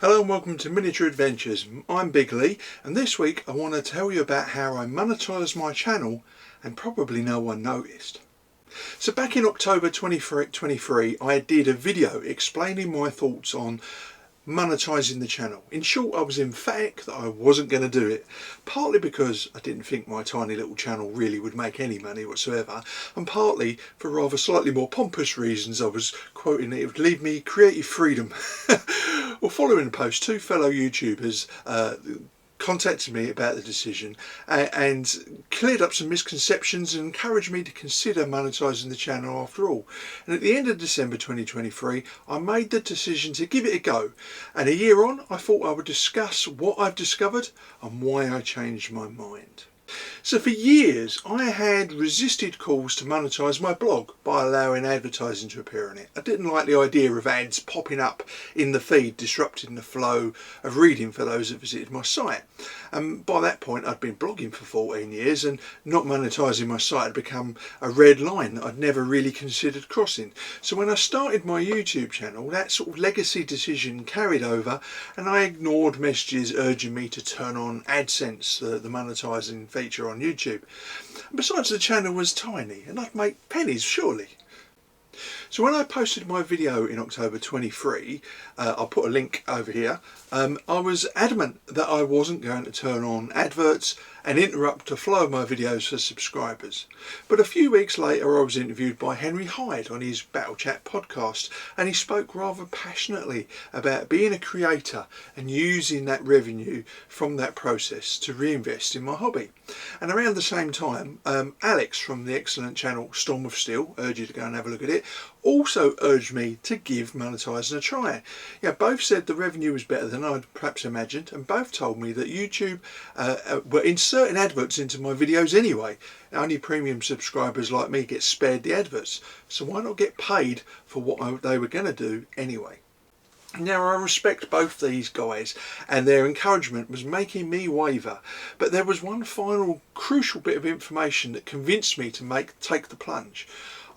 Hello and welcome to Miniature Adventures. I'm Big Lee, and this week I want to tell you about how I monetised my channel and probably no one noticed. So back in October 2023 I did a video explaining my thoughts on monetising the channel. In short, I was emphatic that I wasn't going to do it, partly because I didn't think my tiny little channel really would make any money whatsoever, and partly for rather slightly more pompous reasons. I was quoting that it would leave me creative freedom. Well, following the post, two fellow YouTubers contacted me about the decision and cleared up some misconceptions and encouraged me to consider monetising the channel after all. And at the end of December 2023 I made the decision to give it a go, and a year on I thought I would discuss what I've discovered and why I changed my mind. So for years I had resisted calls to monetise my blog by allowing advertising to appear on it. I didn't like the idea of ads popping up in the feed, disrupting the flow of reading for those that visited my site. And by that point I'd been blogging for 14 years and not monetising my site had become a red line that I'd never really considered crossing. So when I started my YouTube channel, that sort of legacy decision carried over and I ignored messages urging me to turn on AdSense, the monetising feature on YouTube. Besides, the channel was tiny and I'd make pennies surely. So when I posted my video in October 23, I'll put a link over here, I was adamant that I wasn't going to turn on adverts and interrupt the flow of my videos for subscribers. But a few weeks later I was interviewed by Henry Hyde on his Battle Chat podcast, and he spoke rather passionately about being a creator and using that revenue from that process to reinvest in my hobby. And around the same time, Alex from the excellent channel Storm of Steel, urge you to go and have a look at it, also urged me to give monetising a try. Yeah, both said the revenue was better than I'd perhaps imagined, and both told me that YouTube were inserting adverts into my videos anyway. Only premium subscribers like me get spared the adverts, so why not get paid for what they were going to do anyway? Now, I respect both these guys and their encouragement was making me waver, but there was one final crucial bit of information that convinced me to take the plunge.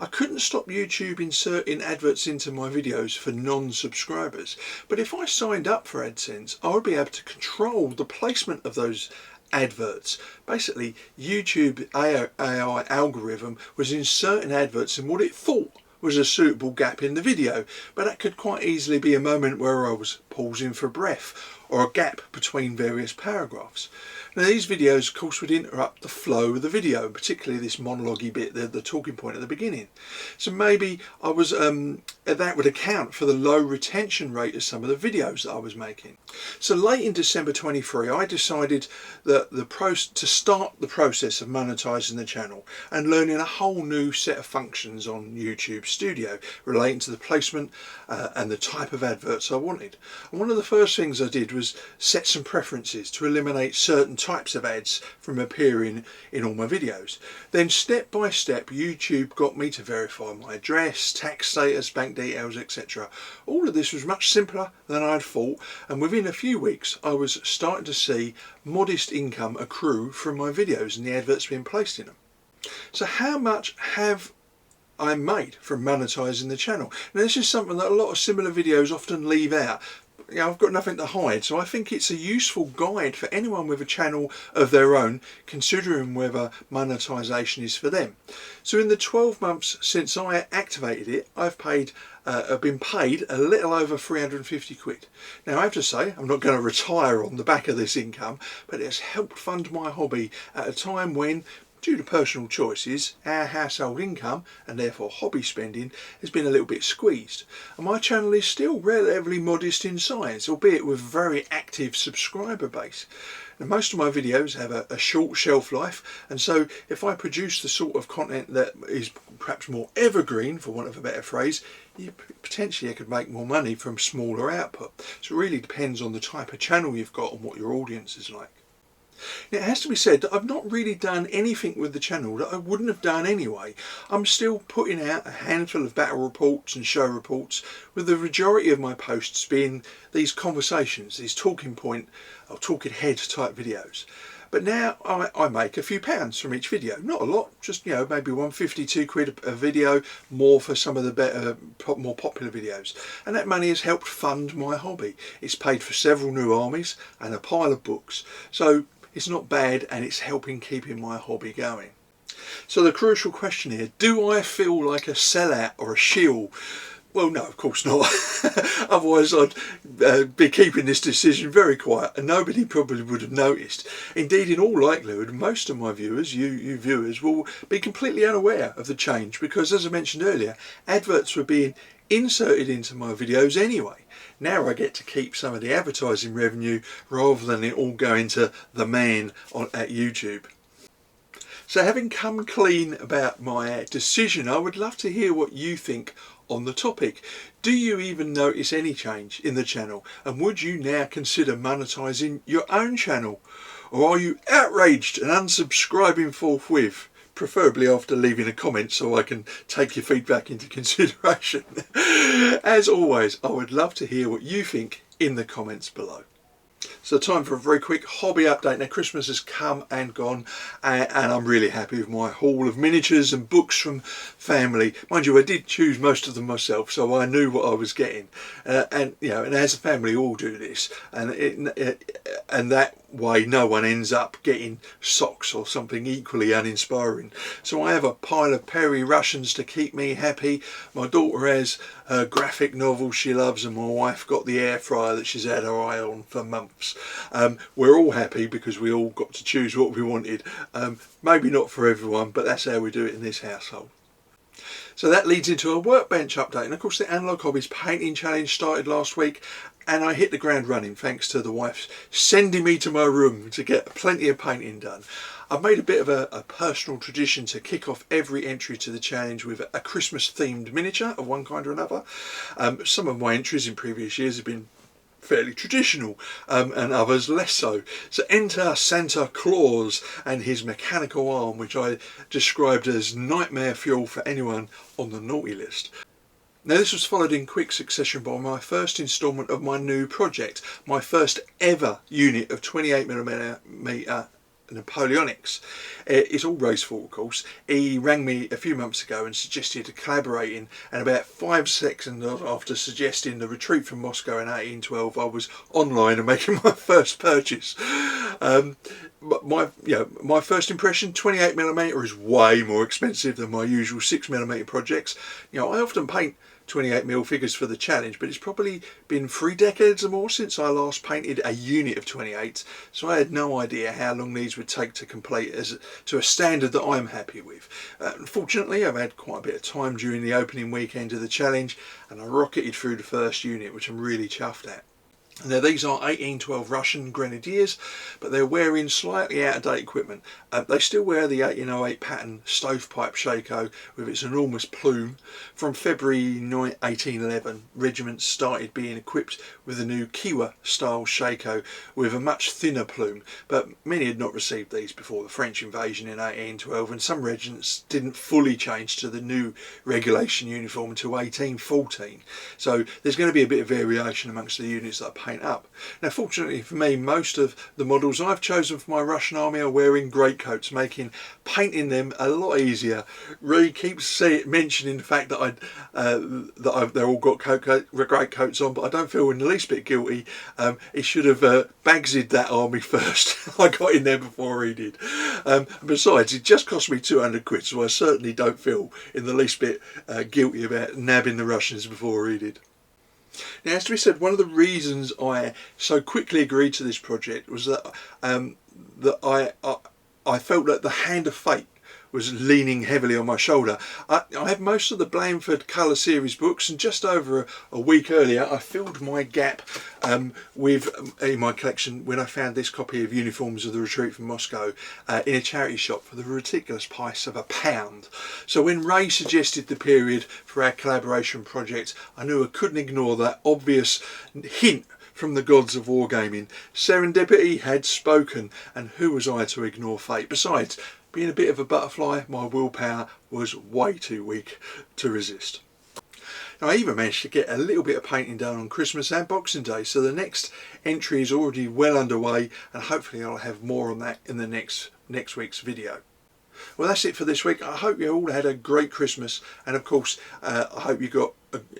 I couldn't stop YouTube inserting adverts into my videos for non-subscribers, but if I signed up for AdSense I would be able to control the placement of those adverts. Basically, YouTube AI algorithm was inserting adverts in what it thought was a suitable gap in the video, but that could quite easily be a moment where I was pausing for breath or a gap between various paragraphs. Now these videos of course would interrupt the flow of the video, particularly this monologue-y bit, the talking point at the beginning. So maybe I was that would account for the low retention rate of some of the videos that I was making. So late in December 23 I decided that to start the process of monetising the channel and learning a whole new set of functions on YouTube Studio relating to the placement and the type of adverts I wanted. And one of the first things I did was set some preferences to eliminate certain types of ads from appearing in all my videos. Then step by step YouTube got me to verify my address, tax status, bank details, etc. All of this was much simpler than I had thought, and within a few weeks I was starting to see modest income accrue from my videos and the adverts being placed in them. So how much have I made from monetising the channel? Now this is something that a lot of similar videos often leave out. You know, I've got nothing to hide, so I think it's a useful guide for anyone with a channel of their own considering whether monetisation is for them. So in the 12 months since I activated it, I've been paid a little over 350 quid. Now I have to say, I'm not going to retire on the back of this income, but it's helped fund my hobby at a time when, due to personal choices, our household income and therefore hobby spending has been a little bit squeezed. And my channel is still relatively modest in size, albeit with a very active subscriber base. Now, most of my videos have a short shelf life, and so if I produce the sort of content that is perhaps more evergreen, for want of a better phrase, potentially I could make more money from smaller output. So it really depends on the type of channel you've got and what your audience is like. Now, it has to be said that I've not really done anything with the channel that I wouldn't have done anyway. I'm still putting out a handful of battle reports and show reports, with the majority of my posts being these conversations, these talking point or talking head type videos. but now I make a few pounds from each video. Not a lot, just maybe £1.52 a video, more for some of the better, more popular videos. And that money has helped fund my hobby. It's paid for several new armies and a pile of books. So it's not bad, and it's helping keeping my hobby going. So the crucial question here, do I feel like a sellout or a shill? Well, no, of course not. Otherwise I'd be keeping this decision very quiet and nobody probably would have noticed. Indeed, in all likelihood, most of my viewers, you viewers, will be completely unaware of the change because, as I mentioned earlier, adverts were being inserted into my videos anyway. Now I get to keep some of the advertising revenue rather than it all going to the man at YouTube. So having come clean about my decision, I would love to hear what you think on the topic. Do you even notice any change in the channel, and would you now consider monetizing your own channel, or are you outraged and unsubscribing forthwith? Preferably after leaving a comment so I can take your feedback into consideration. As always, I would love to hear what you think in the comments below. So time for a very quick hobby update. Now Christmas has come and gone, and I'm really happy with my haul of miniatures and books from family. Mind you, I did choose most of them myself, so I knew what I was getting. And as a family, we all do this, and that way no one ends up getting socks or something equally uninspiring. So I have a pile of Perry Russians to keep me happy. My daughter has a graphic novel she loves, and my wife got the air fryer that she's had her eye on for months. We're all happy because we all got to choose what we wanted. Maybe not for everyone, but that's how we do it in this household. So that leads into a workbench update, and of course the Analog Hobbies painting challenge started last week, and I hit the ground running thanks to the wife sending me to my room to get plenty of painting done. I've made a bit of a personal tradition to kick off every entry to the challenge with a Christmas themed miniature of one kind or another. Some of my entries in previous years have been fairly traditional, and others less so. So enter Santa Claus and his mechanical arm, which I described as nightmare fuel for anyone on the naughty list. Now this was followed in quick succession by my first instalment of my new project, my first ever unit of 28mm Napoleonics. It's all Raceful, of course. He rang me a few months ago and suggested collaborating, and about 5 seconds after suggesting the retreat from Moscow in 1812, I was online and making my first purchase. But my first impression, 28mm is way more expensive than my usual 6mm projects. I often paint 28mm figures for the challenge, but it's probably been 3 decades or more since I last painted a unit of 28, so I had no idea how long these would take to complete to a standard that I'm happy with. Fortunately, I've had quite a bit of time during the opening weekend of the challenge, and I rocketed through the first unit, which I'm really chuffed at. Now these are 1812 Russian Grenadiers, but they're wearing slightly out of date equipment. They still wear the 1808 pattern stovepipe shako with its enormous plume. From February 1811, regiments started being equipped with the new Kiewa style shako with a much thinner plume, but many had not received these before the French invasion in 1812, and some regiments didn't fully change to the new regulation uniform until 1814. So there's going to be a bit of variation amongst the units that I paint up. Now fortunately for me, most of the models I've chosen for my Russian army are wearing greatcoats, making painting them a lot easier. Ray keeps mentioning the fact that they're all got greatcoats on, but I don't feel in the least bit guilty. He should have Bagsied that army first. I got in there before he did. Besides, it just cost me 200 quid, so I certainly don't feel in the least bit guilty about nabbing the Russians before he did. Now, as to be said, one of the reasons I so quickly agreed to this project was that I felt that the hand of fate was leaning heavily on my shoulder. I had most of the Blandford Colour Series books, and just over a week earlier I filled my gap in my collection when I found this copy of Uniforms of the Retreat from Moscow in a charity shop for the ridiculous price of £1. So when Ray suggested the period for our collaboration project, I knew I couldn't ignore that obvious hint from the gods of wargaming. Serendipity had spoken, and who was I to ignore fate? Besides, being a bit of a butterfly, my willpower was way too weak to resist. I even managed to get a little bit of painting done on Christmas and Boxing Day, so the next entry is already well underway, and hopefully I'll have more on that in the next week's video. Well, that's it for this week. I hope you all had a great Christmas, and of course I hope you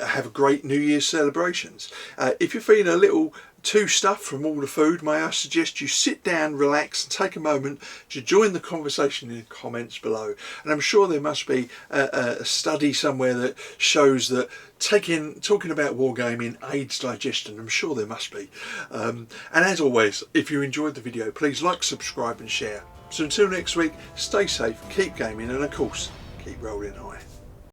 have a great New Year's celebrations. If you're feeling a little too stuffed from all the food, may I suggest you sit down, relax and take a moment to join the conversation in the comments below. And I'm sure there must be a study somewhere that shows that talking about wargaming aids digestion. I'm sure there must be. And as always, if you enjoyed the video, please like, subscribe and share. So until next week, stay safe, keep gaming and of course, keep rolling high.